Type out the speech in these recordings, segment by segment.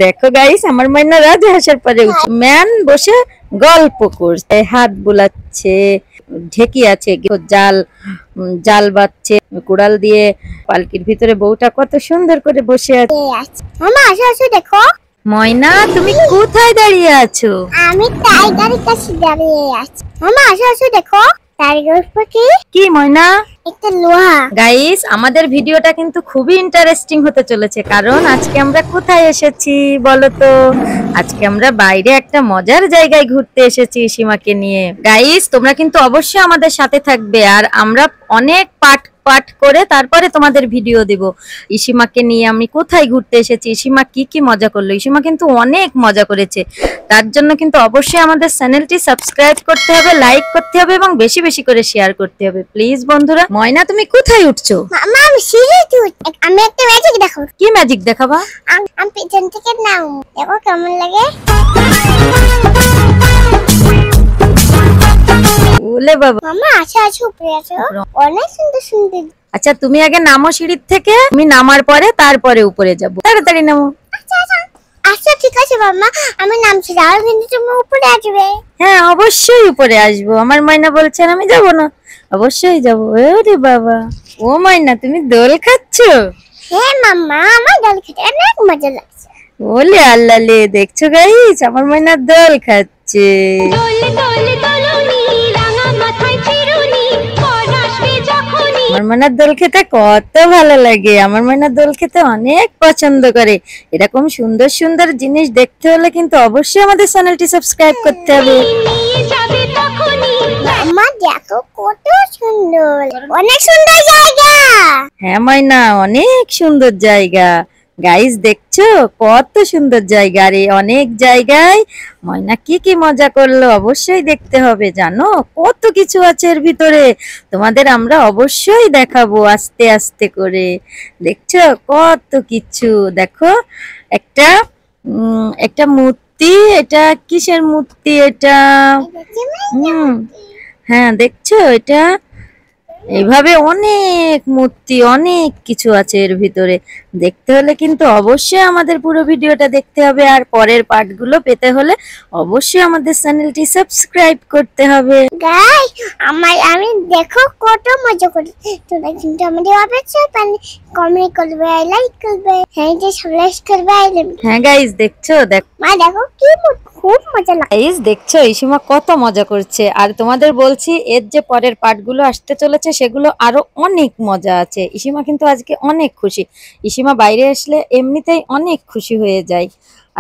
দেখো গাইস, আমার ময়না রাজহাঁসের পরে উঠছে। ম্যান বসে গল্প করছে, হাত বুলাচ্ছে, ঢেকি আছে, জাল জাল বাচ্ছে, কুড়াল দিয়ে। পালকির ভিতরে বউটা কত সুন্দর করে বসে আছে। মামা আসো আসো দেখো। ময়না, তুমি কোথায় দাঁড়িয়ে আছো? আমি টাইগারের কাছে দাঁড়িয়ে আছি। মামা আসো আসো দেখো। টাইগার কি ময়না? একটা লোহা। গাইস, আমাদের ভিডিওটা কিন্তু খুবই ইন্টারেস্টিং হতে চলেছে, কারণ আজকে আমরা কোথায় এসেছি বলো তো? আজকে আমরা বাইরে একটা মজার জায়গায় ঘুরতে এসেছি সীমাকে নিয়ে। গাইস, তোমরা কিন্তু অবশ্যই আমাদের সাথে থাকবে, আর আমরা অনেক পাঠ করে তারপরে তোমাদের ভিডিও দেব। ইসীমাকে নিয়ে আমি কোথায় ঘুরতে এসেছি, ইসীমা কি কি মজা করলো। ইসীমা কিন্তু অনেক মজা করেছে, তার জন্য কিন্তু অবশ্যই আমাদের চ্যানেলটি সাবস্ক্রাইব করতে হবে, লাইক করতে হবে এবং বেশি বেশি করে শেয়ার করতে হবে প্লিজ বন্ধুরা। ময়না, তুমি কোথায় উঠছো? মামা আমি সিঁড়িতে উঠছি। আমি একটা ম্যাজিক দেখাবো। কি ম্যাজিক দেখাবা? আমি পিছন থেকে নাও, দেখো কেমন লাগে। ওলে বাবা। মামা আসো আসো, উপরে আসো, অনেক সুন্দর সুন্দর। আচ্ছা, তুমি আগে নামো সিঁড়ির থেকে, তুমি নামার পরে তারপরে উপরে যাবো। তাড়াতাড়ি নামো। আচ্ছা ঠিক আছে মামা, আমি নামছি, আর কিন্তু তুমি উপরে আসবে। হ্যাঁ, অবশ্যই উপরে আসবো। আমার ময়না বলছেন আমি যাব না, অবশ্যই যাবো। ওরে বাবা, ও ময়না, তুমি দোল খাচ্ছো? হ্যাঁ মামা, আমার দোল খেতে অনেক মজা লাগছে। ওলে আল্লাহ লে, দেখছো গাইস, আমার ময়না দোল খাচ্ছে। আমার ময়নার দোল খেতে কত ভালো লাগে, আমার ময়নার দোল খেতে অনেক পছন্দ করে। এরকম সুন্দর সুন্দর জিনিস দেখতে হলে কিন্তু অবশ্যই আমাদের চ্যানেলটি সাবস্ক্রাইব করতে হবে। মামা দেখো কত সুন্দর, অনেক সুন্দর জায়গা। হ্যাঁ ময়না, অনেক সুন্দর জায়গা। গাইস দেখছো কত সুন্দর জায়গা, রে অনেক জায়গায় ময়না কি কি মজা করলো, অবশ্যই দেখতে হবে। জানো কত কিছু আছে এর ভিতরে, তোমাদের আমরা অবশ্যই দেখাবো আস্তে আস্তে করে। দেখছো কত কিছু, দেখো একটা একটা মূর্তি, এটা কিসের মূর্তি এটা? হ্যাঁ দেখছো, এটা এইভাবে অনেক মূর্তি, অনেক কিছু আছে এর ভিতরে। দেখতে হলে কিন্তু অবশ্যই আমাদের পুরো ভিডিওটা দেখতে হবে, আর পরের পার্টগুলো পেতে হলে অবশ্যই আমাদের চ্যানেলটি সাবস্ক্রাইব করতে হবে। গাইস আমি দেখো কত মজা করি। তোমরা কিন্তু আমাদের অবশ্যই কমেন্ট করবে, লাইক করবে, হ্যাঁ যে সাবস্ক্রাইব করবে। হ্যাঁ গাইস দেখছো, মা দেখো কি খুব মজা লাগে। গাইস দেখছো, ইসীমা কত মজা করছে। আর তোমাদের বলছি, এর যে পরের পার্টগুলো আসতে চলেছে সেগুলো আরো অনেক মজা আছে। ইসীমা কিন্তু আজকে অনেক খুশি। ইসীমা বাইরে আসলে এমনিতেই অনেক খুশি হয়ে যায়।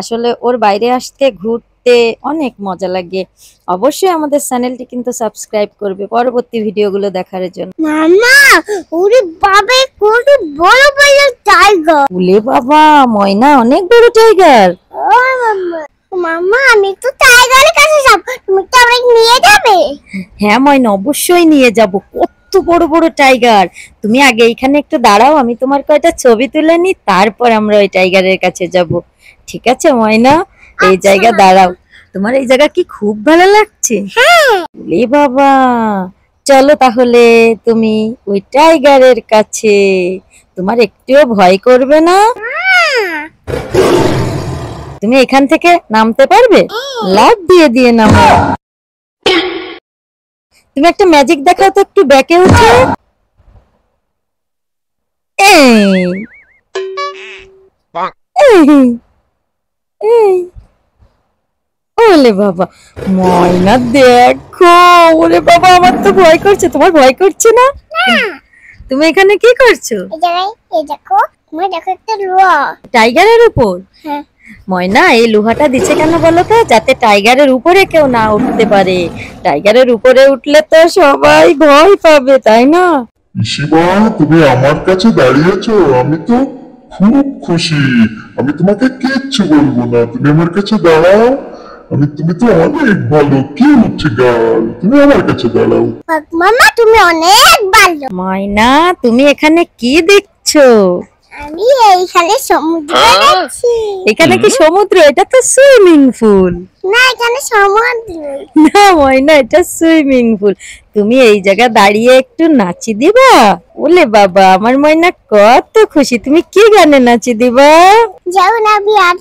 আসলে ওর বাইরে আসতে, ঘুরতে অনেক মজা লাগে। অবশ্যই আমাদের চ্যানেলটি কিন্তু সাবস্ক্রাইব করবে পরবর্তী ভিডিওগুলো দেখার জন্য। মামা ওরে বাবা, কত বড় বড় টাইগার। ওলে বাবা, ময়না অনেক বড় টাইগার। ও মামা, মামা আমি তো টাইগারের কাছে যাব, তুমি তো আমাকে নিয়ে যাবে? হ্যাঁ ময়না, অবশ্যই নিয়ে যাব। কত বড় বড় টাইগার। তুমি আগে এখানে একটু দাঁড়াও, আমি তোমার কয়টা ছবি তুলে নি, তারপর আমরা ওই টাইগারের কাছে যাব। ঠিক আছে ময়না, এই জায়গা দাঁড়াও। তোমার এই জায়গা কি খুব ভালো লাগছে? হ্যাঁ। ওলে বাবা, চলো তাহলে তুমি ওই টাইগারের কাছে। তোমার একটুও ভয় করবে না? তুমি এখান থেকে নামতে পারবে? লাফ দিয়ে দিয়ে নামো। তুমি একটা ম্যাজিক দেখাও তো, একটু ব্যাকে উঠে। ওলে বাবা, ময়না দেখো। ওরে বাবা, আমার তো ভয় করছে। তোমার ভয় করছে না? তুমি এখানে কি করছো? এই দেখো, তুমি দেখো একটা লোহা টাইগারের উপর। হ্যাঁ ময়না, এই লোহাটা দিচ্ছে কেন বলো তো? যাতে টাইগারের উপরে কেউ না উঠতে পারে। টাইগারের উপরে উঠলে তো সবাই ভয় পাবে, তাই না? ইসীমা, তুমি আমার কাছে দাঁড়িয়েছো, আমি তো খুব খুশি। আমি তোমাকে কিচ্ছু বলবো না, তুমি আমার কাছে দাঁড়াও। তুমি তো অনেক ভালো, কি হচ্ছে গাল, তুমি আমার কাছে দাঁড়াও। মামা তুমি অনেক ভালো। ময়না, তুমি এখানে কি দেখছো? আমি এইখানে সমুদ্রে যাচ্ছি। এখানে কি সমুদ্র? এটা তো সুইমিং পুল। না এখানে সমুদ্র না ময়না, এটা সুইমিং পুল। তুমি এই জায়গা দাঁড়িয়ে একটু নাচি দিবা? ওলে বাবা, আমার ময়না কত খুশি। তুমি কি গানে নাচি দিবা? যাও না বিয়াট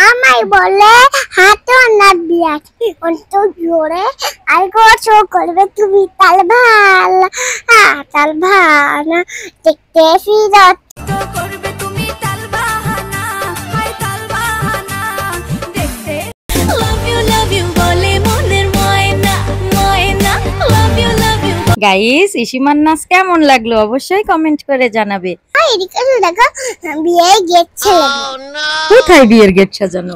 আমায় বলে হাঁটো না বিয়াট অন্ত জোরে আর গোছো করবে তুমি তাল ভাল তাল ভানা দেখতে ফিরত করবে তুমি তাল বাহানা, হায় তাল বাহানা দেখতে। লাভ ইউ বলে মনের ময়না, ময়না লাভ ইউ গাইস, ইসিমার নাচ কেমন লাগলো অবশ্যই কমেন্ট করে জানাবে। এদিকে দেখো বিয়ে গেছে কোথায় বিয়ের গেট সাজানো?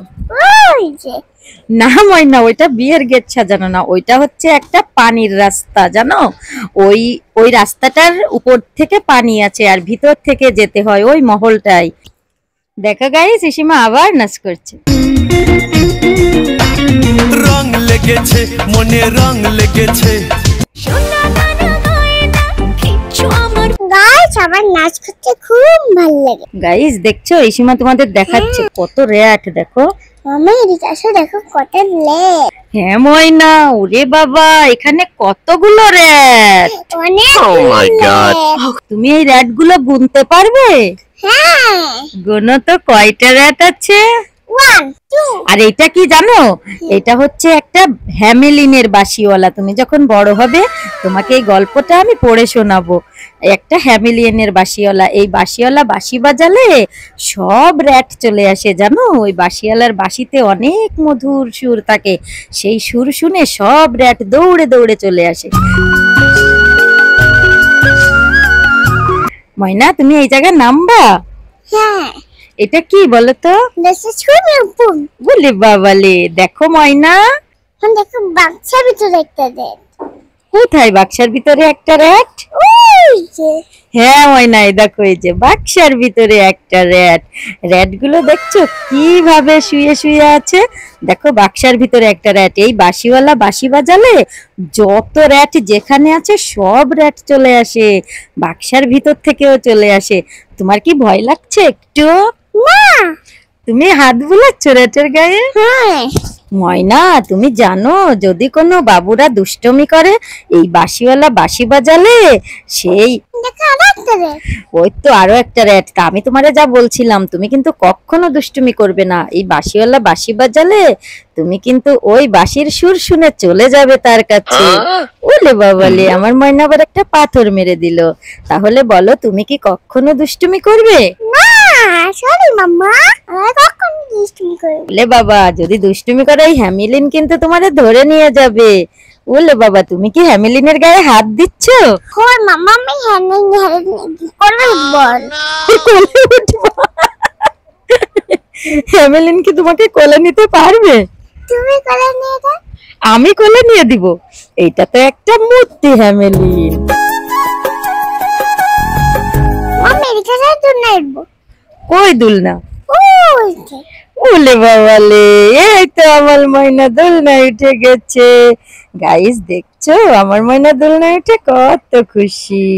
ওই যে না ময়না, ওইটা বিয়ের গেট সাজানো না, ওইটা হচ্ছে একটা পানির রাস্তা, জানো? ওই ওই রাস্তাটার উপর থেকে পানি আছে আর ভিতর থেকে যেতে হয় ওই মহলটাই। দেখো গাইস, ইসিমা আবার নাচ করছে। রং লেগেছে মনে, রং লেগেছে। সোনা দানা গয়না কিচ্ছু আমার গাইস আমার নাচ করতে খুব ভালো লাগে। গাইস দেখছো, ইসিমা তোমাদের দেখাচ্ছে কত র্যাট। দেখো আমি এদিকে আসো দেখো কত লেট হ্যাঁ ময়না, ওরে বাবা এখানে কতগুলো র্যাট। অনেক তুমি এই র্যাট গুলো গুনতে পারবে? হ্যাঁ গুনো তো, কয়টা র্যাট আছে? 1 2 আর এটা কি জানো? এটা হচ্ছে একটা হ্যামেলিনের বাঁশিওয়ালা। তুমি যখন বড় হবে তোমাকে এই গল্পটা আমি পড়ে শোনাবো। একটা হ্যামেলিনের বাঁশিওয়ালা, এই বাঁশিওয়ালা বাঁশি বাজালে সব র্যাট চলে আসে, জানো? ওই বাঁশিওয়ালার বাঁশিতে অনেক মধুর সুর থাকে, সেই সুর শুনে সব র্যাট দৌড়ে দৌড়ে চলে আসে। ময়না, তুমি এই জায়গায় নামবা? হ্যাঁ এটা কি বলো তো? this is swimming pool বলে বাবালে, দেখো ময়না, দেখো বাচ্চা ভিতরে একটা রেড কোথায়? বাক্সার ভিতরে একটা র্যাট। ওই যে হ্যাঁ ময়না, এই দেখো, এই যে বাক্সার ভিতরে একটা র্যাট। র্যাট গুলো দেখছো কিভাবে শুয়ে শুয়ে আছে? দেখো বাক্সার ভিতরে একটা র্যাট। এই বাঁশিওয়ালা বাঁশি বাজালে যত র্যাট যেখানে আছে সব র্যাট চলে আসে, বাক্সার ভিতর থেকেও চলে আসে। তোমার কি ভয় লাগছে একটু? না তুমি হাত বুলাচ্ছ র্যাটের গায়ে? হ্যাঁ ময়না, তুমি জানো যদি কোনো বাবুরা দুষ্টমি করে এই বাঁশিওয়ালা বাঁশি বাজালে সেই দেখো আরেকটা রেড ওই তো আরো একটা র্যাট। তা আমি তোমারে যা বলছিলাম, তুমি কিন্তু কখনো দুষ্টুমি করবে না। এই বাঁশিওয়ালা বাঁশি বাজালে তুমি কিন্তু ওই বাঁশির সুর শুনে চলে যাবে তার কাছে। ওলে বাবালে, আমার ময়না আবার একটা পাথর মেরে দিল। তাহলে বলো, তুমি কি কখনো দুষ্টুমি করবে? না সরি মাম্মা আমি কখন দুষ্টুমি করি ওলে বাবা, যদি দুষ্টুমি করে এই হ্যামিলিন কিন্তু তোমারে ধরে নিয়ে যাবে। ওলে বাবা, তুমি কি হ্যামিলিনের গায়ে হাত দিচ্ছ? ওর মাম্মা আমি হ্যান্ডিং করবে বল কোলে উঠবো? হ্যামিলিন কি তোমাকে কোলে নিতে পারবে? তুমি করে নিয়ে যাও আমি কোলে নিয়ে দিব? এইটা তো একটা মূর্তি হ্যামিলিন। মাম্মা এদিকে যাই তো নাইবো কই দুলনা? ওই যে ওলে বাবালে, এই তো আমার ময়না দোলনায় উঠে গেছে। গাইস দেখছো, আমার ময়না দোলনায় উঠে কত খুশি।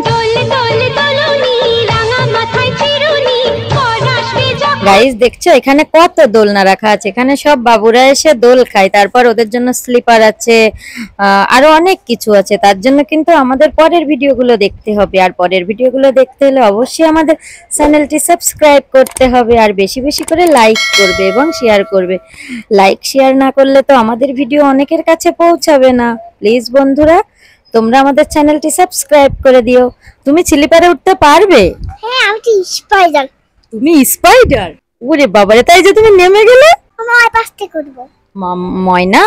দোলে দোলে দোলনি রাঙা মাথায় চিরুনি পর আসবে যখন। গাইস দেখছো, এখানে কত দোলনা রাখা আছে। এখানে সব বাবুরা এসে দোল খায়, তারপর ওদের জন্য স্লিপার আছে, আরো অনেক কিছু আছে। তার জন্য কিন্তু আমাদের পরের ভিডিওগুলো দেখতে হবে, আর পরের ভিডিওগুলো দেখতে হলে অবশ্যই আমাদের চ্যানেলটি সাবস্ক্রাইব করতে হবে, আর বেশি বেশি করে লাইক করবে এবং শেয়ার করবে। লাইক শেয়ার না করলে তো আমাদের ভিডিও অনেকের কাছে পৌঁছাবে না। প্লিজ বন্ধুরা, তোমরা আমাদের চ্যানেলটি সাবস্ক্রাইব করে দিও। তুমি স্লিপারে উঠতে পারবে? হ্যাঁ আমি তো স্পাইডার তুমি স্পাইডার? ওরে বাবারে, তাই যে তুমি নেমে গেলে। আমার পাশে করব ময়না,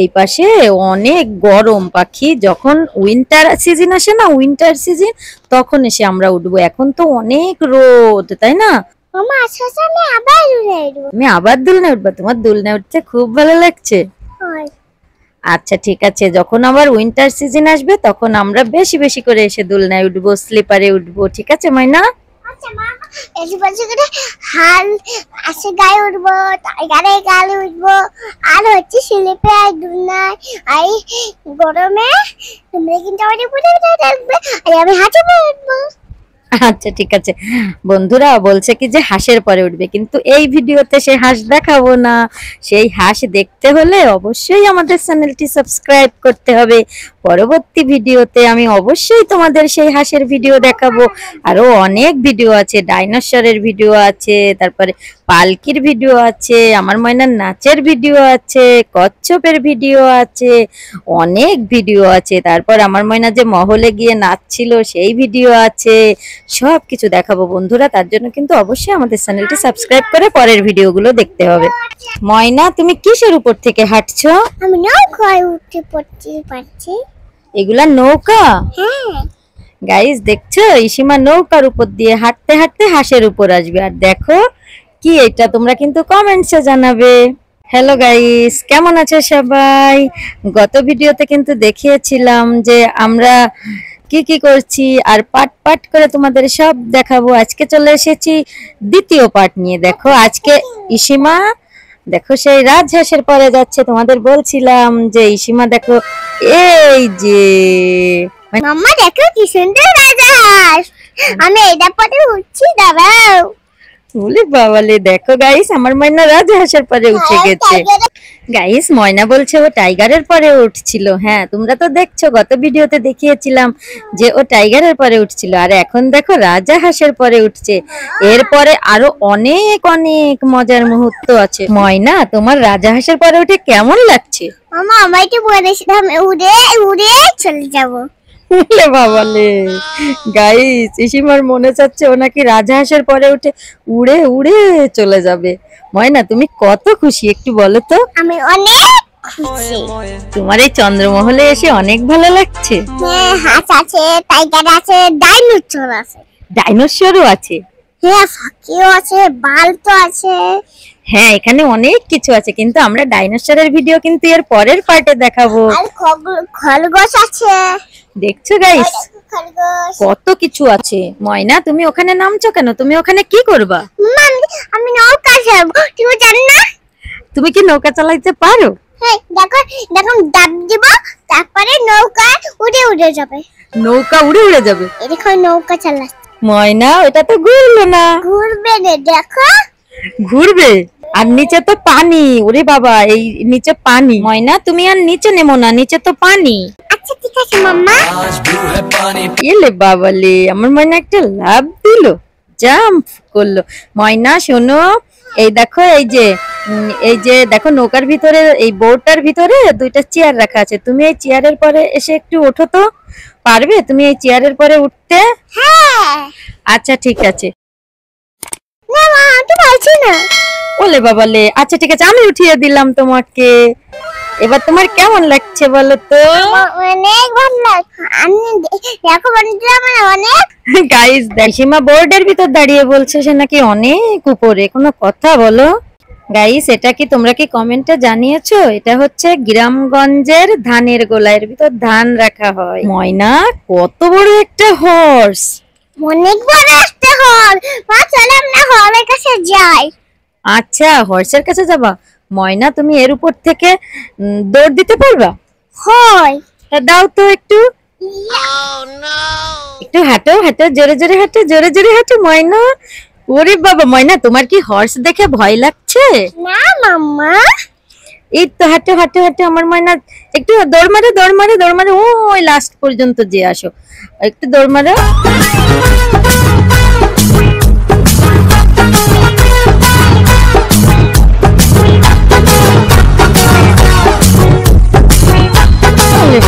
এই পাশে অনেক গরম পাখি, যখন উইন্টার সিজন আসে না, উইন্টার সিজন, তখন এসে আমরা উঠবো। এখন তো অনেক রোদ, তাই না? মামা আচ্ছা আমি আবার উড়ে আইবো তুমি আবার দোলনায় উঠবা? তোমার দোলনায় উঠতে খুব ভালো লাগছে। হয় আচ্ছা ঠিক আছে, যখন আবার উইন্টার সিজন আসবে তখন আমরা বেশি বেশি করে এসে দোলনায় উঠবো, স্লিপারে উঠবো। ঠিক আছে ময়না? আচ্ছা মামা এই বলছি করে হাল আসে গায়ে উঠবো গাড়ি গালে উঠবো আর হচ্ছে স্লিপে আর দুলনায় আর গরমে তুমি কিন্তু আমাদের পুরো থাকবে আর আমি হাঁটু উঠবো। আচ্ছা ঠিক আছে। বন্ধুরা বলছে কি যে হাঁসের পরে উঠবে, কিন্তু এই ভিডিওতে সেই হাঁস দেখাবো না। সেই হাঁস দেখতে হলে অবশ্যই আমাদের চ্যানেলটি সাবস্ক্রাইব করতে হবে। পরবর্তী ভিডিওতে আমি অবশ্যই তোমাদের সেই হাঁসের ভিডিও দেখাবো। আরো অনেক ভিডিও আছে, ডাইনোসরের ভিডিও আছে, তারপরে পালকির ভিডিও আছে, আমার ময়নার নাচের ভিডিও আছে, কচ্ছপের ভিডিও আছে, অনেক ভিডিও আছে। তারপর আমার ময়না যে মহলে গিয়ে নাচছিল সেই ভিডিও আছে। সব কিছু দেখাবো বন্ধুরা, তার জন্য কিন্তু অবশ্যই আমাদের চ্যানেলটি সাবস্ক্রাইব করে পরের ভিডিওগুলো দেখতে হবে। ময়না তুমি কিসের উপর থেকে হাঁটছো? আমি নৌকায় উঠতে পড়তে পারছি। এগুলা নৌকা? হ্যাঁ। গাইস দেখছো, ইসিমা নৌকার উপর দিয়ে হাঁটতে হাঁটতে হাঁসের উপর আসবে। আর দেখো কি এটা, তোমরা কিন্তু কমেন্টসে জানাবে। হ্যালো গাইস, কেমন আছো সবাই? গত ভিডিওতে কিন্তু দেখিয়েছিলাম যে আমরা কি কি করছি, আর পার্ট পার্ট করে তোমাদের সব দেখাবো। আজকে চলে এসেছি দ্বিতীয় পার্ট নিয়ে। দেখো আজকে ইসিমা দেখো সেই রাজহাঁসের পরে যাচ্ছে। তোমাদের বলছিলাম যে ইসিমা দেখো এই যে মাম্মা দেখো কি সুন্দর রাজহাঁস। আমি এটা পরে উঠছি, দাঁড়াও। বলি বাবালে, দেখো গাইস আমার ময়না রাজহাঁসের পরে উঠে গেছে। গাইস ময়না বলছে ও টাইগারের পরে উঠছিল। হ্যাঁ তোমরা তো দেখছো, গত ভিডিওতে দেখিয়েছিলাম যে ও টাইগারের পরে উঠছিল, আর এখন দেখো রাজহাঁসের পরে উঠছে। এরপরে আরো অনেক অনেক মজার মুহূর্ত আছে। ময়না তোমার রাজহাঁসের পরে উঠে কেমন লাগছে? মামা আমাকে বলেছিলাম উড়ে উড়ে চলে যাবো। বলে বাবালে, গাইস ইসিমার মনে চাচ্ছে ও নাকি রাজহাঁসের পরে উঠে উড়ে উড়ে চলে যাবে। ময়না তুমি কত খুশি একটু বলো তো? আমি অনেক খুশি। তোমার এই চন্দ্রমহলে এসে অনেক ভালো লাগছে। হ্যাঁ, হাঁস আছে, টাইগার আছে, ডাইনোসর আছে। ডাইনোসরও আছে? হ্যাঁ, ফাঁকিও আছে, বালতো আছে। হ্যাঁ এখানে অনেক কিছু আছে, কিন্তু আমরা ডাইনোসরের ভিডিও কিন্তু এর পরের পার্টে দেখাবো। আর খরগোশ আছে। দেখছো গাইস খরগোশ। কত কিছু আছে। ময়না তুমি ওখানে নামছো কেন? তুমি ওখানে কি করবা? আমি নৌকা যাবো, তুমি জানো না? তুমি কি নৌকা চালাইতে পারো? হ্যাঁ, দেখো দেখো ডাব দিব, তারপরে নৌকা উড়ে উড়ে যাবে। নৌকা উড়ে উড়ে যাবে? এই দেখো নৌকা চালাচ্ছে। ময়না ওটা তো ঘুরলো না। ঘুরবে রে, দেখো। ঘুরবে? আর নিচে তো পানি। ওরে বাবা, এই নিচে পানি। ময়না তুমি আর নিচে নেমো না, নিচে তো পানি। আচ্ছা ঠিক আছে মাম্মা। এলে বাবালে, আমার ময়না একটা লাফ দিল, জাম্প করলো। ময়না শোনো, এই দেখো এই যে দেখো নৌকার ভিতরে, এই বোটটার ভিতরে দুইটা চেয়ার রাখা আছে। তুমি এই চেয়ারের পরে এসে একটু ওঠো তো। পারবে তুমি এই চেয়ারের পরে উঠতে? হ্যাঁ। আচ্ছা ঠিক আছে। না মা, আমি পারছি না। ওলে বাবালে, আচ্ছা ঠিক আছে আমি উঠিয়ে দিলাম তোমাকে। এবার তোমার কেমন লাগছে বলো তো? অনেক ভালো লাগছে। আমি দেখো বন্ধুরা, আমার অনেক। গাইস সীমা বোর্ডের ভিতর দাঁড়িয়ে বলছে সে নাকি অনেক উপরে। কোনো কথা বলো গাইস। এটা কি তোমরা কি কমেন্টে জানিয়েছো? এটা হচ্ছে গ্রামগঞ্জের ধানের গোলার ভিতর ধান রাখা হয়। ময়না কত বড় একটা হর্স। অনেক বড় একটা হল। মা চলো আমরা হলের কাছে যাই। আচ্ছা হর্সের কাছে যাবা? ময়না তুমি এর উপর থেকে দৌড় দিতে পারবা? হয়। তা দাও তো একটু। একটু হাঁটো হাঁটো, জোরে জোরে হাঁটো, জোরে জোরে হাঁটো ময়না। ওরে বাবা ময়না, তোমার কি হর্স দেখে ভয় লাগছে? না মাম্মা। এই তো হাঁটো হাঁটো হাঁটো আমার ময়না। একটু দৌড় মারো দৌড় মারো দৌড় মারো, ওই লাস্ট পর্যন্ত যে আসো। একটু দৌড় মারো।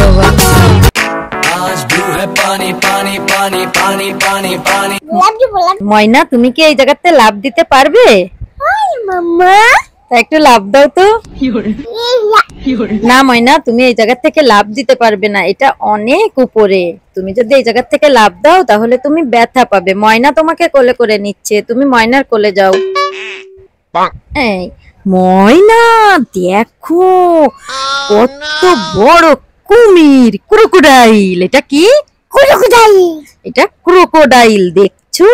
বাবা ময়না তুমি কি এই জায়গাতে লাফ দিতে পারবে? মাম্মা। তা একটু লাফ দাও তো। না ময়না, তুমি এই জায়গা থেকে লাফ দিতে পারবে না, এটা অনেক উপরে। তুমি যদি এই জায়গা থেকে লাফ দাও তাহলে তুমি ব্যথা পাবে। ময়না তোমাকে কোলে করে নিচ্ছে, তুমি ময়নার কোলে যাও। এই ময়না দেখো কত বড় কুমির, ক্রোকোডাইল। এটা কি? ক্রোকোডাইল। এটা ক্রোকোডাইল, দেখছো?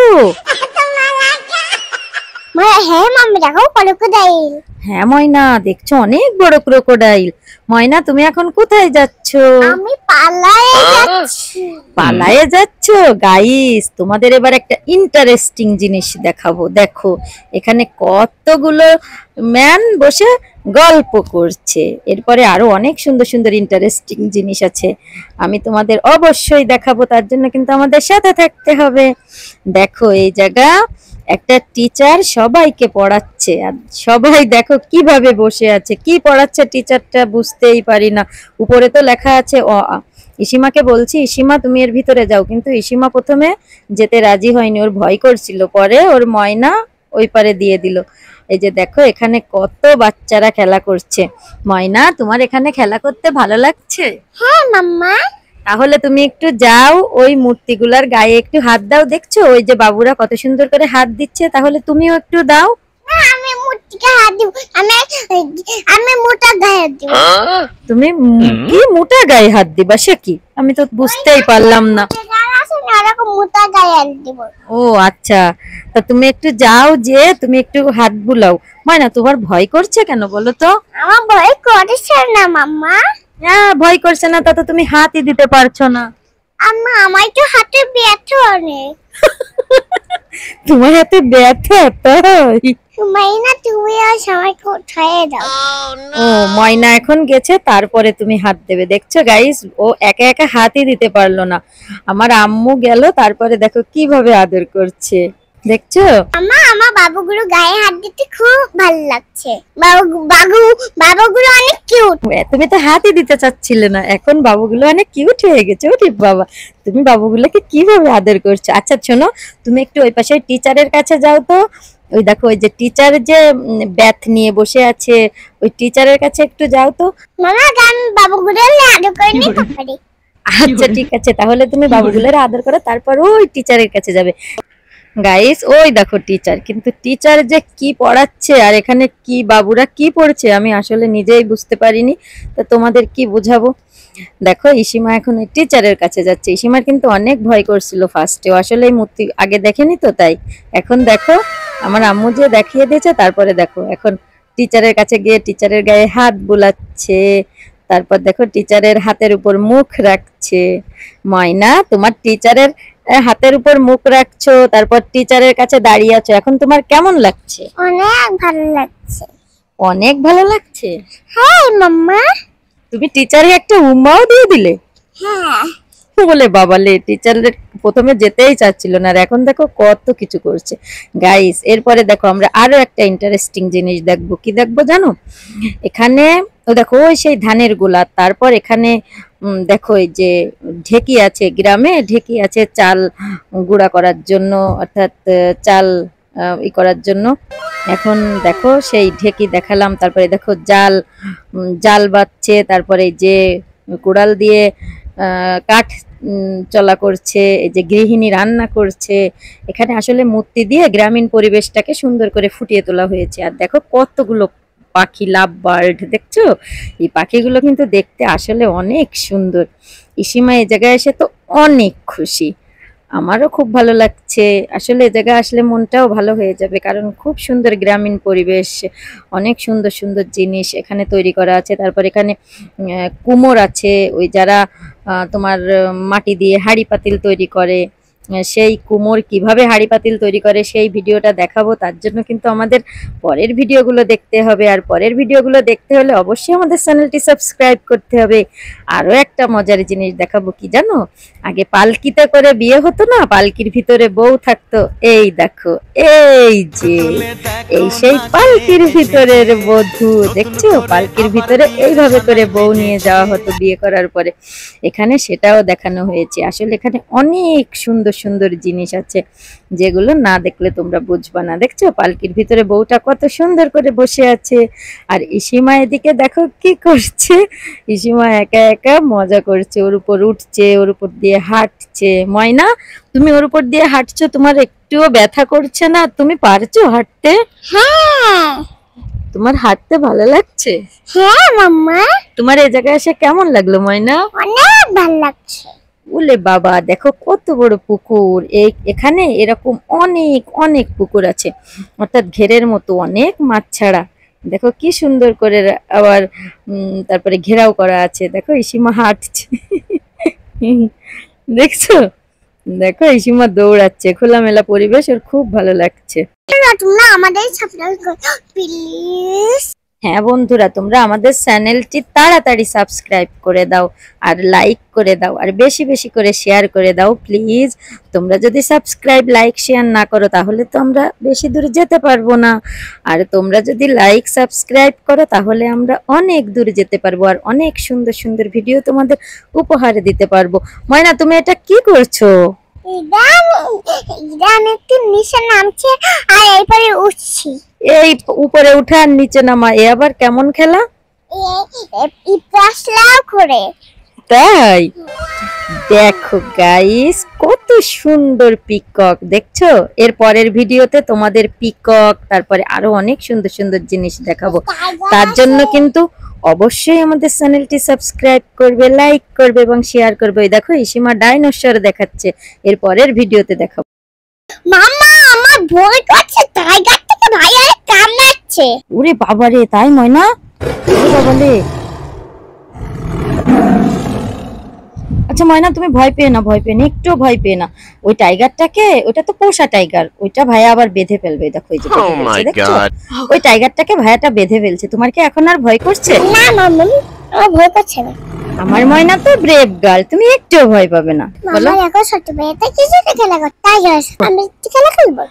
হ্যাঁ মাম্মি দেখো ক্রোকোডাইল। হ্যাঁ ময়না, দেখছো অনেক বড় ক্রোকোডাইল। ময়না তুমি এখন কোথায় যাচ্ছো? আমি পালায়ে যাচ্ছি। পালায়ে যাচ্ছো? গাইস তোমাদের এবার একটা ইন্টারেস্টিং জিনিস দেখাবো। দেখো এখানে কতগুলো ম্যান বসে গল্প করছে। এরপরে আরো অনেক সুন্দর সুন্দর ইন্টারেস্টিং জিনিস আছে, আমি তোমাদের অবশ্যই দেখাবো। তার জন্য কিন্তু আমাদের সাথে থাকতে হবে। দেখো এই জায়গা একটা টিচার সবাইকে পড়াচ্ছে, আর সবাই দেখো কিভাবে বসে আছে। কি পড়াচ্ছে টিচারটা বুঝতেই পারি না। উপরে তো লেখা আছে অ আ। ইসিমাকে বলছি ইসিমা তুমি এর ভিতরে যাও, কিন্তু ইসিমা প্রথমে যেতে রাজি হয়নি, ওর ভয় করছিল। পরে ওর ময়না ওই পারে দিয়ে দিল। এই যে দেখো এখানে কত বাচ্চারা খেলা করছে। ময়না তোমার এখানে খেলা করতে ভালো লাগছে? হ্যাঁ মাম্মা। তাহলে তুমি একটু যাও, ওই মূর্তিগুলার গায়ে একটু হাত দাও। দেখছো ওই যে বাবুরা কত সুন্দর করে হাত দিচ্ছে, তাহলে তুমিও একটু দাও। না আমি মূর্তিকে হাত দিব। আমি মোটা গায়ে হাত দিব। তুমি কি মোটা গায়ে হাত দিবা? সে কি, আমি তো বুঝতেই পারলাম না। এরকম মোটা গায়ে হাত দিব। ও আচ্ছা, তা তুমি একটু যাও, যে তুমি একটু হাত বুলাও। ময়না তোমার ভয় করছে কেন বলো তো? আমার ভয় করছে না মাম্মা। হ্যাঁ ভয় করছে না, তা তো তুমি হাতই দিতে পারছো না। আম্মা আমার তো হাতে ব্যথা অনেক। তোমার হাতে ব্যথা? তাই? মাইনা তুমি আর সময় কোথায় দাও? ও ময়না এখন গেছে, তারপরে তুমি হাত দেবে। দেখছো গাইস, ও একা একা হাতই দিতে পারলো না। আমার আম্মু গেল, তারপরে দেখো কিভাবে আদর করছে, দেখছো? আমার বাবুগুলো গায়ে হাত দিতে খুব ভালো লাগছে। বাবুগুলো অনেক কিউট। তুমি তো হাতই দিতে চাচ্ছিলে না, এখন বাবুগুলো অনেক কিউট হয়ে গেছে। ওরে বাবা, তুমি বাবুগুলোকে কিভাবে আদর করছো। আচ্ছা শোনো, তুমি একটু ওই পাশে টিচারের কাছে যাও তো। ওই দেখো ওই যে টিচার যে ব্যাথ নিয়ে বসে আছে, ওই টিচারের কাছে একটু যাও তো। মামা আমি বাবুগুলো আদর করে নিতে পারি? আচ্ছা ঠিক আছে, তাহলে তুমি বাবুগুলোর আদর করো, তারপর ওই টিচারের কাছে যাবে। গাইস ওই দেখো টিচার, কিন্তু টিচার যে কি পড়াচ্ছে আর এখানে কি বাবুরা কি পড়ছে আমি আসলে নিজেই বুঝতে পারিনি, তা তোমাদের কি বুঝাবো। দেখো ইসিমা এখন ওই টিচারের কাছে যাচ্ছে। ইসিমার কিন্তু অনেক ভয় করছিল ফার্স্টে, আসলে এই মূর্তি আগে দেখেনি তো, তাই এখন দেখো আমার আম্মু যে দেখিয়ে দিয়েছে। তারপরে দেখো এখন টিচারের কাছে গিয়ে টিচারের গায়ে হাত বুলাচ্ছে, তারপর দেখো টিচারের হাতের উপর মুখ রাখছে। ময়না তোমার টিচারের হাতের উপর মুখ রাখছো, তারপর টিচারের কাছে দাঁড়িয়ে আছো, এখন তোমার কেমন লাগছে? অনেক ভালো লাগছে। অনেক ভালো লাগছে? হ্যাঁ মাম্মা। তুমি টিচারে একটা উম্মাও দিয়ে দিলে? হ্যাঁ। বলে বাবালে, টিচারের প্রথমে যেতেই চাচ্ছিল না, আর এখন দেখো কত কিছু করছে। গাইস এরপরে দেখো আমরা আরো একটা ইন্টারেস্টিং জিনিস দেখবো। কি দেখবো জানো? এখানে ও দেখো ওই সেই ধানের গোলা, তারপর এখানে দেখো এই যে ঢেকি আছে, গ্রামে ঢেকি আছে চাল গুঁড়া করার জন্য, অর্থাৎ চাল ই করার জন্য। এখন দেখো সেই ঢেকি দেখালাম, তারপরে দেখো জাল বাচ্ছে, তারপরে যে কুড়াল দিয়ে কাঠ চলা করছে, এই যে গৃহিণী রান্না করছে। এখানে আসলে মূর্তি দিয়ে গ্রামীণ পরিবেশটাকে সুন্দর করে ফুটিয়ে তোলা হয়েছে। আর দেখো কতগুলো পাখি, লাভ বার্ড, দেখছো? এই পাখিগুলো কিন্তু দেখতে আসলে অনেক সুন্দর। ইসিমা এই জায়গায় এসে তো অনেক খুশি, আমারও খুব ভালো লাগছে। আসলে এই জায়গায় আসলে মনটাও ভালো হয়ে যাবে, কারণ খুব সুন্দর গ্রামীণ পরিবেশ, অনেক সুন্দর সুন্দর জিনিস এখানে তৈরি করা আছে। তারপর এখানে কুমোর আছে, ওই যারা তোমার মাটি দিয়ে হাঁড়ি পাতিল তৈরি করে, সেই কুমোর কিভাবে হাঁড়ি পাতিল তৈরি করে সেই ভিডিওটা দেখাবো। তার জন্য কিন্তু আমাদের পরের ভিডিওগুলো দেখতে হবে, আর পরের ভিডিওগুলো দেখতে হলে অবশ্যই আমাদের চ্যানেলটি সাবস্ক্রাইব করতে হবে। আরো একটা মজার জিনিস দেখাবো, কি জানো? আগে পালকিতে করে বিয়ে হতো না, পালকির ভিতরে বউ থাকতো। এই দেখো এই যে এই সেই পালকির ভিতরের বধূ, দেখছো? পালকির ভিতরে এইভাবে করে বউ নিয়ে যাওয়া হতো বিয়ে করার পরে। এখানে সেটাও দেখানো হয়েছে। আসলে এখানে অনেক সুন্দর সুন্দর জিনিস আছে, যেগুলো না দেখলে তোমরা বুঝবা না। দেখছো পালকির ভিতরে বউটা কত সুন্দর করে বসে আছে, আর ইসিমা এদিকে দেখো কি করছে। ইসিমা একা একা মজা করছে, ওর উপর উঠছে, ওর উপর দিয়ে হাঁটছে। ময়না তুমি ওর উপর দিয়ে হাঁটছো, তোমার একটুও ব্যথা করছে না? তুমি পারছো হাঁটতে? হ্যাঁ। তোমার হাঁটতে ভালো লাগছে? হ্যাঁ মাম্মা। তোমার এই জায়গায় এসে কেমন লাগলো ময়না? অনেক ভালো লাগছে। ওলে বাবা, দেখো কত বড় পুকুর। এখানে এরকম অনেক অনেক পুকুর আছে, অর্থাৎ ঘেরের মতো অনেক মাছ ছাড়া। দেখো কি সুন্দর করে আবার তারপরে ঘেরাও করা আছে। দেখো ইসিমা হাঁটছে দেখছো, দেখো ইসিমা দৌড়াচ্ছে। খোলামেলা পরিবেশ, ওর খুব ভালো লাগছে। তোমরা আমাদের সাবস্ক্রাইব করো প্লিজ। হ্যাঁ বন্ধুরা, তোমরা আমাদের চ্যানেলটি তাড়াতাড়ি সাবস্ক্রাইব করে দাও, আর লাইক করে দাও, আর বেশি বেশি করে শেয়ার করে দাও প্লিজ। তোমরা যদি সাবস্ক্রাইব, লাইক, শেয়ার না করো তাহলে তো আমরা বেশি দূর যেতে পারবো না। আর তোমরা যদি লাইক সাবস্ক্রাইব করো তাহলে আমরা অনেক দূর যেতে পারবো, আর অনেক সুন্দর সুন্দর ভিডিও তোমাদের উপহার দিতে পারবো। ময়না, তুমি এটা কি করছো? ইরান একটু নিচে নামছে আর এরপরে উঠছি। এই উপরে উঠা আর নিচে নামা, এ আবার কেমন খেলা? এই পাশলাও করে। তাই দেখো গাইস, কত সুন্দর পিকক দেখছো। এর পরের ভিডিওতে তোমাদের পিকক, তারপরে আরো অনেক সুন্দর সুন্দর জিনিস দেখাবো। তার জন্য কিন্তু অবশ্যই আমাদের চ্যানেলটি সাবস্ক্রাইব করবে, লাইক করবে এবং শেয়ার করবে। এই দেখো ইসিমা ডাইনোসর দেখাচ্ছে, এর পরের ভিডিওতে দেখাবো। মামা আমার ভয় করছে, টাইগার থেকে ভাইয়া কামড়াচ্ছে। ওরে বাবারে, তাই ময়না? ওরে বাবারে। আচ্ছা ময়না, তুমি ভয় পেয়ে না, ভয় পেয়ে না, একটু ভয় পেয়ে না। ওই টাইগারটাকে, ওটা তো পোষা টাইগার, ওইটা ভাইয়া আবার বেঁধে ফেলবে। দেখো এই যে দেখছো, ওই টাইগারটাকে ভাইয়াটা বেঁধে ফেলছে। তোমার কি এখন আর ভয় করছে? না মাম্মা, আমার ভয় করছে না। আমার ময়না তো ব্রেভ গার্ল, তুমি একটু ভয় পাবে না। বলো মামা এখন ছোট ভাইয়াটা কিছুতে খেলা করে, টাইগার আমি খেলা খেলবো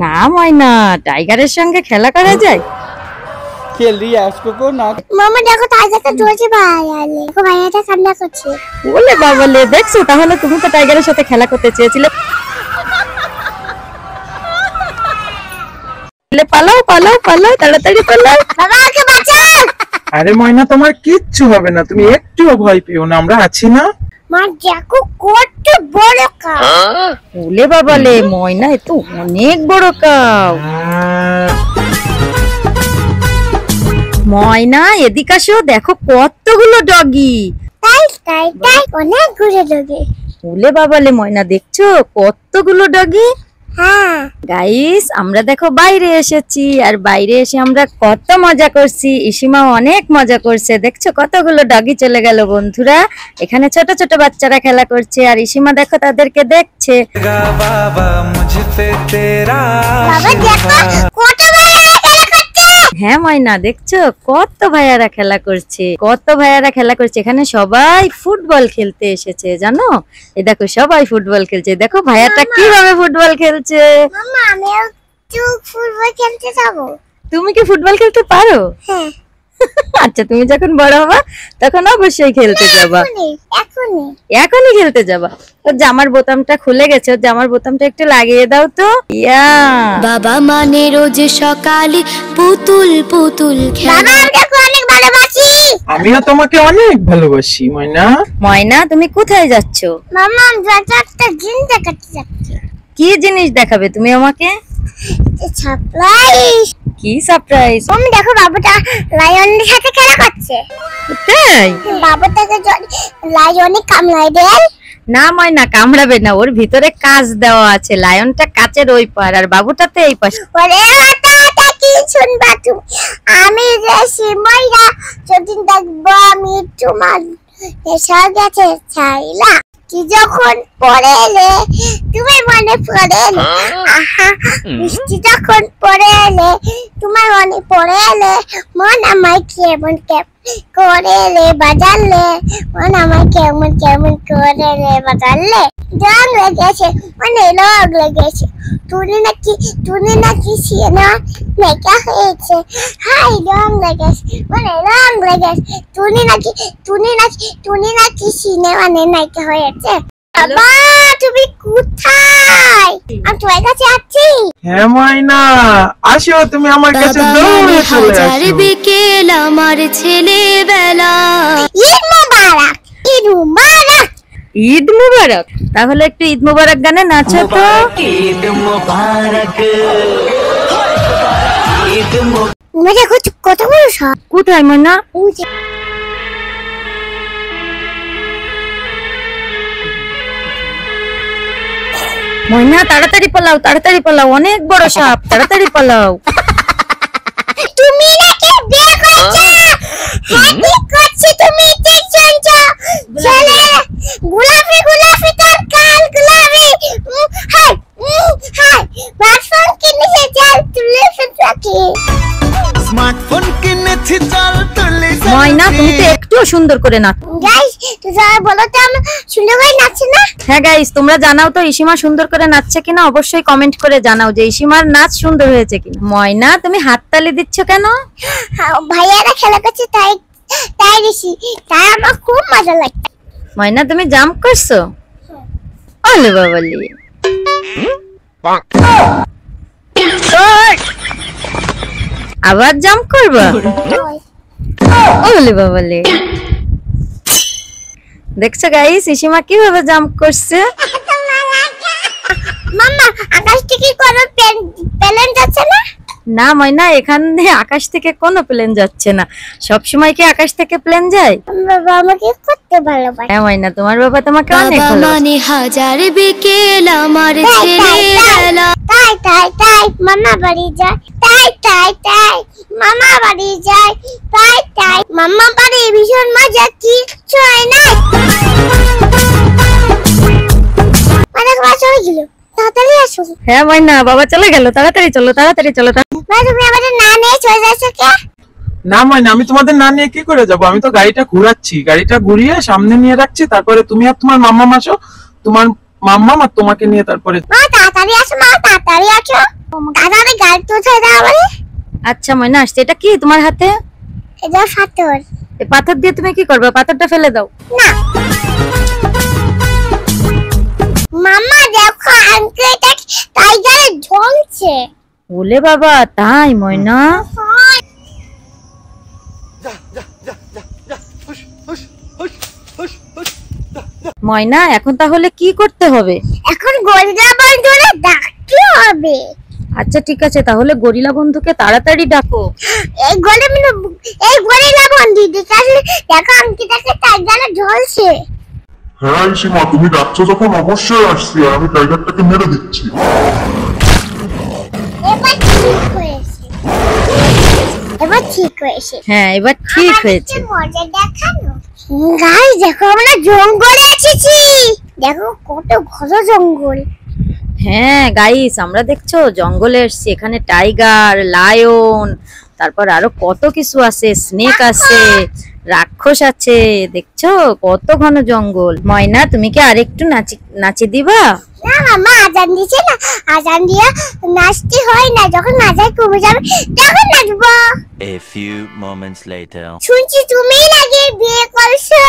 না। ময়না, টাইগারের সঙ্গে খেলা করা যায়? खेल रही है उसको को ना। মামা দেখো টাইগারটা ধরেছে ভাইয়া, দেখো ভাইয়াটা কান্না করছে। বলে বাবালে, দেখছো তাহলে তুমি তো টাইগারের সাথে খেলা করতে চেয়েছিলে। পালাও পালাও পালাও, তাড়াতাড়ি পালাও। বাবা ওকে বাঁচাও। আরে ময়না, তোমার কিচ্ছু হবে না, তুমি একটুও ভয় পেও না, আমরা আছি না। মা দেখো কত বড় কাউ। বলে বাবালে, ময়না এ তো অনেক বড় কাউ। ময়না এদিকে আসো, দেখো কতগুলো ডগি। তাই তাই তাই অনেক ঘুরে ডগে। বলে বাবালে, ময়না দেখছো কতগুলো ডগি। হ্যাঁ গাইস, আমরা দেখো বাইরে এসেছি, আর বাইরে এসে আমরা কত মজা করছি। ইসিমা অনেক মজা করছে, দেখছো কতগুলো ডগি চলে গেল বন্ধুরা। এখানে ছোট ছোট বাচ্চারা খেলা করছে, আর ইসিমা দেখো তাদেরকে দেখছে। बाबा मुझसे तेरा বাবা দেখো কত ভাইয়া খেলা করছে। হ্যাঁ ময়না, দেখছো কত ভাইয়ারা খেলা করছে, কত ভাইয়ারা খেলা করছে। এখানে সবাই ফুটবল খেলতে এসেছে, জানো? এই দেখো সবাই ফুটবল খেলছে। দেখো ভাইয়াটা কিভাবে ফুটবল খেলছে। মামা আমি একটু ফুটবল খেলতে যাবো। তুমি কি ফুটবল খেলতে পারো? হ্যাঁ আচ্ছা, তুমি যখন বড় হবা তখন অবশ্যই খেলতে যাবা। এখনই এখনই খেলতে যাবা। ওর জামার বোতামটা খুলে গেছে, ওর জামার বোতামটা একটু লাগিয়ে দাও তো। ইয়া বাবা মানে রোজ সকালে পুতুল পুতুল বাবা খেলা। আমি দেখো অনেক ভালোবাসি। আমিও তোমাকে অনেক ভালোবাসি ময়না। ময়না, তুমি কোথায় যাচ্ছো? মামা আমি একটা জিনিস দেখাতে যাচ্ছি। কি জিনিস দেখাবে তুমি আমাকে? সারপ্রাইজ। কি সারপ্রাইজ? তুমি দেখো বাবুটা লায়নের সাথে খেলা করছে। তাই? বাবুটাকে যদি লায়নে কামড়ায় দেয়। না ময়না, কামড়াবে না, ওর ভিতরে কাঁচ দেওয়া আছে। লায়নটা কাচের ওই পার, আর বাবুটাতে এই পাশ। ওরে ওটা কি শুনবা তুমি? আমি যে সিমাইরা যদি দেখবো আমি তোমার এসে গেছে ছাইলা কি যখন পড়ে এলে তুমি মনে পড়ে এলে। আহা বৃষ্টি যখন পড়ে এলে তোমার মনে পড়ে এলে, মন আমায় কেমন করে এলে বাজালে, মন আমায় কেমন কেমন করে এলে বাজালে। রং লেগেছে মানে রং লেগেছে, তুমি নাকি সিনা মেকা হয়েছে। হাই রং লেগেছে মানে রং লেগেছে, তুমি নাকি সিনেমা নায়িকা হয়েছে। বাবা তুমি কোথায়? আমি তোমার কাছে আছি। হ্যাঁ ময়না, আসো তুমি আমার কাছে বাবা দৌড়ে মানে চলে হাজার আসো। বিকেল আমার ছেলেবেলা। ঈদ মোবারক, ঈদ মোবারক। ঈদ মুবারক। তাহলে একটু ঈদ মুবারক গানে নাচো তো। দেখো কত বড় সব। কোথায় ময়না? ময়না তাড়াতাড়ি পালাও অনেক বড় সাপ, তাড়াতাড়ি পালাও। তুমি নাকি বিয়ে করছো? হ্যাঁ ঠিক করছি, তুমি ঠিক শুনছো। ছেলে গোলাপি তোর কাল গোলাপি। হাই হাই স্মার্টফোন কিনেছে, চাল তুলে ফেলছি। স্মার্টফোন কিনেছি চল তুলে ময়না তুমি তো একটু সুন্দর করে নাচ। গাইস তোমরা বলো তো আমি সুন্দর করে নাচছি না? হ্যাঁ গাইস, তোমরা জানাও তো ইসিমা সুন্দর করে নাচছে কিনা, অবশ্যই কমেন্ট করে জানাও যে ইসিমার নাচ সুন্দর হয়েছে কিনা। ময়না তুমি হাততালি দিচ্ছ কেন? ভাইয়ারা খেলা করছে তাই দিছি, তাই আমার খুব মজা লাগছে। ময়না তুমি জাম্প করছো? ওলে বাবালি, আবার জাম্প করবা? ওলে বাবালি, দেখছো গাইস ইসিমা কিভাবে জাম্প করছে। মাম্মা আকাশ থেকে কোনো প্লেন যাচ্ছে না? না ময়না, এখানে আকাশ থেকে কোনো প্লেন যাচ্ছে না। সব সময় কি আকাশ থেকে প্লেন যায়? বাবা আমাকে করতে ভালোবাসে। হ্যাঁ ময়না, তোমার বাবা তোমাকে অনেক বাবা ভালোবাসে। মানে হাজার বিকেল আমার ছেলেবেলা। তাই মামা বাড়ি যায়, তাই মামা বাড়ি যায়, তাই মামা বাড়ি ভীষণ মজা, কিচ্ছু হয় না। অনেক বাস হয়ে গেল, তাড়াতাড়ি আসো। হ্যাঁ ময়না, বাবা চলে গেল, তাড়াতাড়ি চলো। ভাই তুমি আমাদের না নিয়ে চলে যাচ্ছ কে? না ময়না, আমি তোমাদের না নিয়ে কি করে যাব? আমি তো গাড়িটা ঘুরাচ্ছি, গাড়িটা ঘুরিয়ে সামনে নিয়ে রাখছি, তারপরে তুমি আর তোমার মাম্মা আসো, তোমার মাম্মা আর তোমাকে নিয়ে তারপরে। মা তাড়াতাড়ি আসো, তাড়াতাড়ি গাড়ি তো ছেড়ে দাও আমারে। আচ্ছা ময়না আসছে। এটা কি তোমার হাতে? এটা পাথর। এই পাথর দিয়ে তুমি কি করবে? পাথরটা ফেলে দাও। না মাম্মা দেখো আঙ্কেলটা টাইগারে ঝলছে। ওলে বাবা, তাই ময়না? ময়না এখন তাহলে কি করতে হবে? এখন গরিলা বন্ধুরে ডাকতে হবে। আচ্ছা ঠিক আছে, তাহলে গরিলা বন্ধুকে তাড়াতাড়ি ডাকো। এই গরিলা বন্ধু দেখো আঙ্কেলটাকে টাইগারে ঝলছে। হ্যাঁ সীমা, তুমি ডাকছো যখন অবশ্যই আসছি, আর আমি টাইগারটাকে মেরে দিচ্ছি। এবার ঠিক হয়েছে। হ্যাঁ এবার ঠিক হয়েছে। মজা দেখানো। গাইস দেখো আমরা জঙ্গলে এসেছি, দেখো কত ঘন জঙ্গল। হ্যাঁ গাইস, আমরা দেখছো জঙ্গলে এসেছি। এখানে টাইগার, লায়ন, তারপর আরো কত কিছু আছে, স্নেক আছে, রাক্ষস আছে। দেখছো কত ঘন জঙ্গল। ময়না তুমি কি আরেকটু নাচি দিবা? না মামা আজান দিছে না, আজান দিয়া নাচতে হয় না, যখন আজান কমে যাবে তখন নাচবো। A few moments later. শুনছি তুমি নাকি বিয়ে করছো?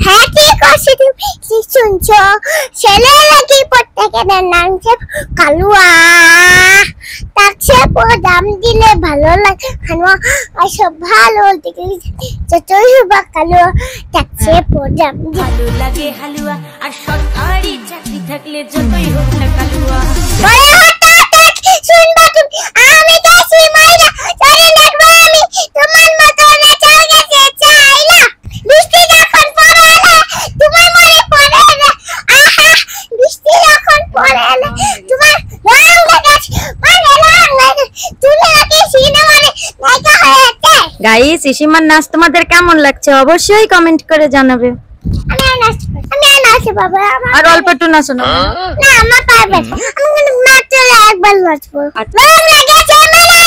হ্যাঁ ঠিক করছি, তুমি কি শুনছো? ছেলে নাকি প্রত্যেকের নামছে কালুয়া, তাকে দাম দিলে ভালো লাগে, সব ভালো দেখে যতই বা কালুয়া তাকে দাম দিলে ভালো লাগে হালুয়া, আর সরকারি চাকরি থাকলে যতই হোক না কালুয়া। শুনবা তুমি, আমি গেছি মাইরা চলে দেখবো আমি তোমার মতো নাচা গেছে চাই না। বৃষ্টি যখন পড়ে না তোমার মনে পড়ে না, আহা বৃষ্টি যখন পড়ে না তোমার রং লাগাছে, মানে রং লাগে। তুমি নাকি সিনেমানে নায়িকা হয়েছে। গাইস ইসিমার নাচ তোমাদের কেমন লাগছে অবশ্যই কমেন্ট করে জানাবে। আমি আর নাচতে বাবা, আর অল্প একটু নাচো না। না আমার পারবে, আমি মাত্র একবার নাচবো। রং লেগেছে মানে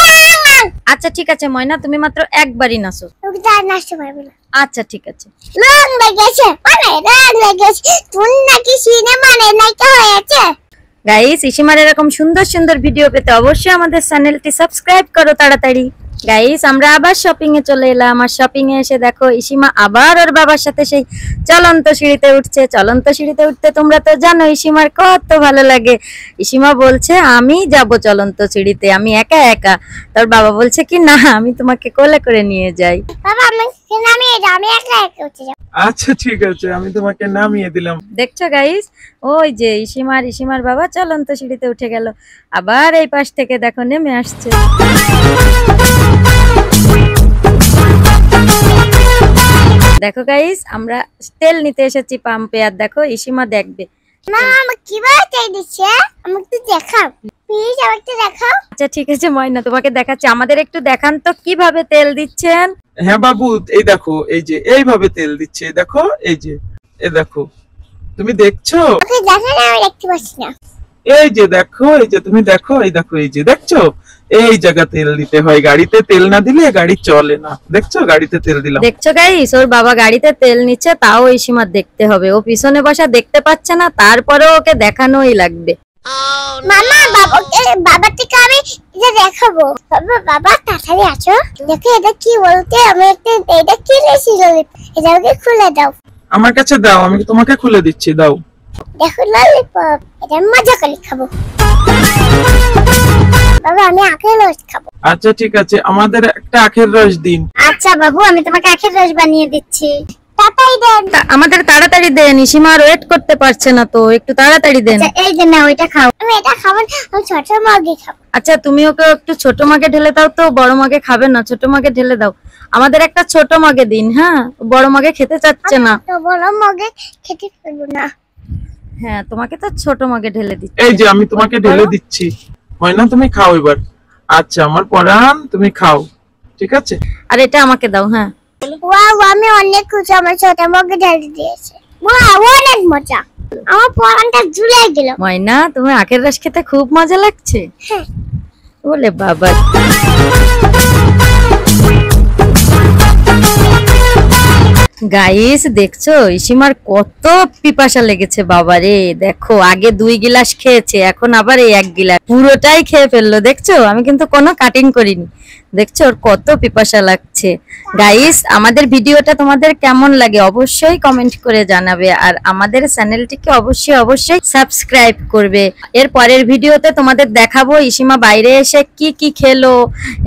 রং। আচ্ছা ঠিক আছে ময়না, তুমি মাত্র একবারই নাচো। তুমি তো আর নাচতে পারবে না। আচ্ছা ঠিক আছে। রং লেগেছে মানে রং লেগেছে, তুমি নাকি সিনেমানে নায়িকা হয়েছে। গাইস ইসিমার এরকম সুন্দর সুন্দর ভিডিও পেতে অবশ্যই আমাদের চ্যানেলটি সাবস্ক্রাইব করো তাড়াতাড়ি। গাইস আমরা আবার শপিং এ চলে এলাম, আর শপিং এ এসে দেখো ইসিমা আবার ওর বাবার সাথে সেই চলন্ত সিঁড়িতে উঠছে। চলন্ত সিঁড়িতে উঠতে তোমরা তো জানো ইসিমার কত ভালো লাগে। ইসিমা বলছে আমি যাব চলন্ত সিঁড়িতে, আমি একা একা। তোর বাবা বলছে কি না আমি তোমাকে কোলে করে নিয়ে যাই। বাবা আমি নামিয়ে দাও, আমি একা একা উঠে যাব। আচ্ছা ঠিক আছে, আমি তোমাকে নামিয়ে দিলাম। দেখছো গাইস, ওই যে ইসিমার বাবা চলন্ত সিঁড়িতে উঠে গেল, আবার এই পাশ থেকে দেখো নেমে আসছে। দেখো গাইস আমরা তেল নিতে এসেছি পাম্পে, আর দেখো ইসিমা দেখবে মা আমাকে কিভাবে তেল দিচ্ছে আমাকে একটু দেখাও প্লিজ, আমাকে দেখাও। আচ্ছা ঠিক আছে ময়না, তোমাকে দেখাচ্ছি। আমাদের একটু দেখান তো কিভাবে তেল দিচ্ছেন। হ্যাঁ বাবু, এই দেখো, এই যে এইভাবে তেল দিচ্ছে, এই দেখো, এই যে, এই দেখো, তুমি দেখছো? ওকে দেখেন, আমি দেখতে পাচ্ছি না। এই যে দেখো, এই যে তুমি দেখো, এই দেখো, এই যে দেখছো, এই জায়গা তেল দিতে হয়। গাড়িতে তেল না দিলে গাড়ি চলে না। দেখছো, গাড়িতে তেল দিলাম। দেখছো গাইস, ওর বাবা গাড়িতে তেল নিচ্ছে, তাও এই সীমার দেখতে হবে। ও পিছনে বসা দেখতে পাচ্ছে না, তারপরেও ওকে দেখানোই লাগবে। মামা বাবা থেকে আমি এটা দেখাবো। বাবা তাড়াতাড়ি আছো, দেখো এটা কি বলতে, আমি এটা কি ছিল, এটা ওকে খুলে দাও। আমার কাছে দাও, আমি তোমাকে খুলে দিচ্ছি, দাও। দেখো ললিপপ, এটা মজা করে খাবো। বাবা আমি আখের রস খাবো। আচ্ছা ঠিক আছে, আমাদের একটা আখের রস দিন। আচ্ছা বাবু, আমি তোমাকে আখের রস বানিয়ে দিচ্ছি, তাড়াতাড়ি দেন। আমাদের তাড়াতাড়ি দেন, সীমা আর ওয়েট করতে পারছে না, তো একটু তাড়াতাড়ি দেন। এই যে না, ওইটা খাও। আমি এটা খাবো না, আমি ছোট মগে খাবো। আচ্ছা তুমি ওকে একটু ছোট মাগে ঢেলে দাও তো, বড় মাগে খাবে না, ছোট মাগে ঢেলে দাও। আমাদের একটা ছোট মাগে দিন। হ্যাঁ, বড় মাগে খেতে চাচ্ছে না। তো বড় মগে খেতে পারবো না। হ্যাঁ, তোমাকে তো ছোট মাগে ঢেলে দিচ্ছি। এই যে আমি তোমাকে ঢেলে দিচ্ছি, ময়না তুমি খাও এবার। আচ্ছা আমার পরান, তুমি খাও, ঠিক আছে? আর এটা আমাকে দাও। হ্যাঁ ওয়াও, আমি অনেক খুশি, আমার ছোট মগে ঢেলে দিয়েছে। ওয়াও, অনেক মজা, আমার পরানটা ঝুলে গেল। ময়না, তুমি আখের রস খেতে খুব মজা লাগছে? হ্যাঁ। বলে বাবা। গাইস দেখছো, ইসিমার কত পিপাসা লেগেছে বাবারে। দেখো, আগে 2 গিলাস খেয়েছে, এখন আবার এই 1 গিলাস, পুরোটাই খেয়ে ফেললো। দেখছো, আমি কিন্তু কোনো কাটিং করিনি। দেখছো ওর কত পিপাসা লাগছে। গাইস, আমাদের ভিডিওটা তোমাদের কেমন লাগে অবশ্যই কমেন্ট করে জানাবে, আর আমাদের চ্যানেলটিকে অবশ্যই সাবস্ক্রাইব করবে। এর পরের ভিডিওতে তোমাদের দেখাবো ইসিমা বাইরে এসে কি কি খেলো।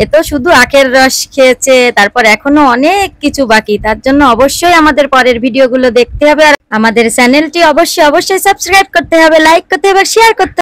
এ তো শুধু আখের রস খেয়েছে, তারপর এখনো অনেক কিছু বাকি। তার জন্য অবশ্যই আমাদের পরের ভিডিওগুলো দেখতে হবে, আর আমাদের চ্যানেলটি অবশ্যই সাবস্ক্রাইব করতে হবে, লাইক করতে হবে, শেয়ার করতে হবে।